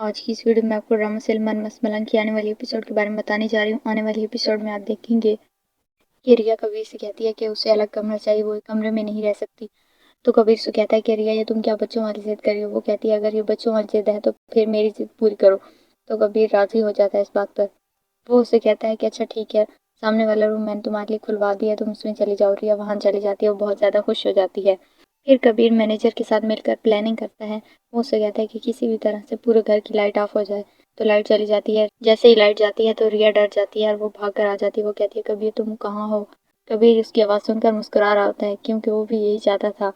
آج کی اس ویڈیو میں آپ کو ڈرامہ سلمان مسملان کی آنے والی ایپیسوڈ کے بارے میں بتانے جا رہی ہوں۔ آنے والی ایپیسوڈ میں آپ دیکھیں گے کہ ریا کبیر سے کہتی ہے کہ اسے الگ کمرہ چاہیے، وہ ایک کمرے میں نہیں رہ سکتی۔ تو کبیر سے کہتا ہے کہ ریا یہ تم کیا بچوں والی ضد کر رہی ہو؟ وہ کہتی ہے اگر یہ بچوں والی ضد ہے تو پھر میری ضد پوری کرو۔ تو کبیر راضی ہو جاتا ہے اس بات پر۔ وہ اسے کہتا ہے کہ اچھا ٹھیک ہے، سامنے والا روم میں نے تمہارے لیے کھلوا دیا، تم اس میں چلی جاؤ۔ ریا وہاں چلی جاتی ہے، وہ بہت زیادہ خوش ہو جاتی ہے۔ پھر کبیر مینیجر کے ساتھ مل کر پلاننگ کرتا ہے۔ وہ اسے کہتا ہے کہ کسی بھی طرح سے پورے گھر کی لائٹ آف ہو جائے۔ تو لائٹ چلی جاتی ہے۔ جیسے ہی لائٹ جاتی ہے تو ریا ڈر جاتی ہے اور وہ بھاگ کر آ جاتی ہے۔ وہ کہتی ہے کبیر تم کہاں ہو؟ کبیر اس کی آواز سن کر مسکرا رہا ہوتا ہے کیونکہ وہ بھی یہی چاہتا تھا۔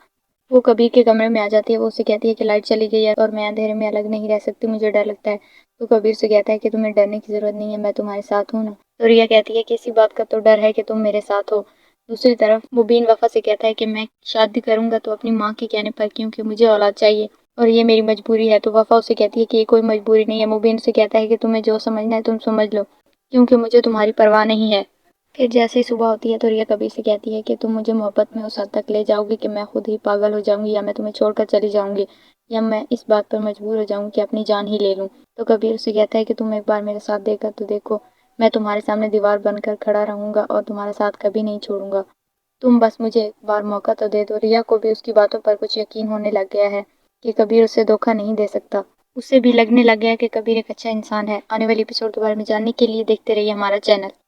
وہ کبیر کے کمرے میں آ جاتی ہے۔ وہ اسے کہتی ہے کہ لائٹ چلی گئی ہے اور میں اندھیرے میں الگ نہیں رہ سکتی، مجھے ڈر لگتا ہے۔ تو کبیر سے کہتا ہے کہ تمہیں ڈرنے کی ضرورت نہیں ہے، میں تمہارے ساتھ ہوں نا۔ تو ریا کہتی ہے کہ اسی بات کا تو ڈر ہے کہ تم میرے ساتھ ہو۔ دوسری طرف مبین وفا سے کہتا ہے کہ میں شادی کروں گا تو اپنی ماں کے کہنے پر، کیونکہ مجھے اولاد چاہیے اور یہ میری مجبوری ہے۔ تو وفا اسے کہتی ہے کہ یہ کوئی مجبوری نہیں ہے۔ مبین سے کہتا ہے کہ تمہیں جو سمجھنا ہے تم سمجھ لو، کیونکہ مجھے تمہاری پرواہ نہیں ہے۔ پھر جیسے ہی صبح ہوتی ہے تو ریا کبیر سے کہتی ہے کہ تم مجھے محبت میں اس حد تک لے جاؤ گی کہ میں خود ہی پاگل ہو جاؤں گی، یا میں تمہیں چھوڑ کر چلی جاؤں گی، یا میں اس بات پر مجبور ہو جاؤں کہ اپنی جان ہی لے لوں۔ تو کبیر اسے کہتا ہے کہ تم ایک بار میرے ساتھ دے کر تو دیکھو، میں تمہارے سامنے دیوار بن کر کھڑا رہوں گا اور تمہارا ساتھ کبھی نہیں چھوڑوں گا، تم بس مجھے ایک بار موقع تو دے دو۔ ریا کو بھی اس کی باتوں پر کچھ یقین ہونے لگ گیا ہے کہ کبیر اسے دھوکہ نہیں دے سکتا۔ اسے بھی لگنے لگ گیا کہ کبیر ایک اچھا انسان ہے۔ آنے والی ایپیسوڈ کے بارے میں جاننے کے لیے دیکھتے رہیے ہمارا چینل۔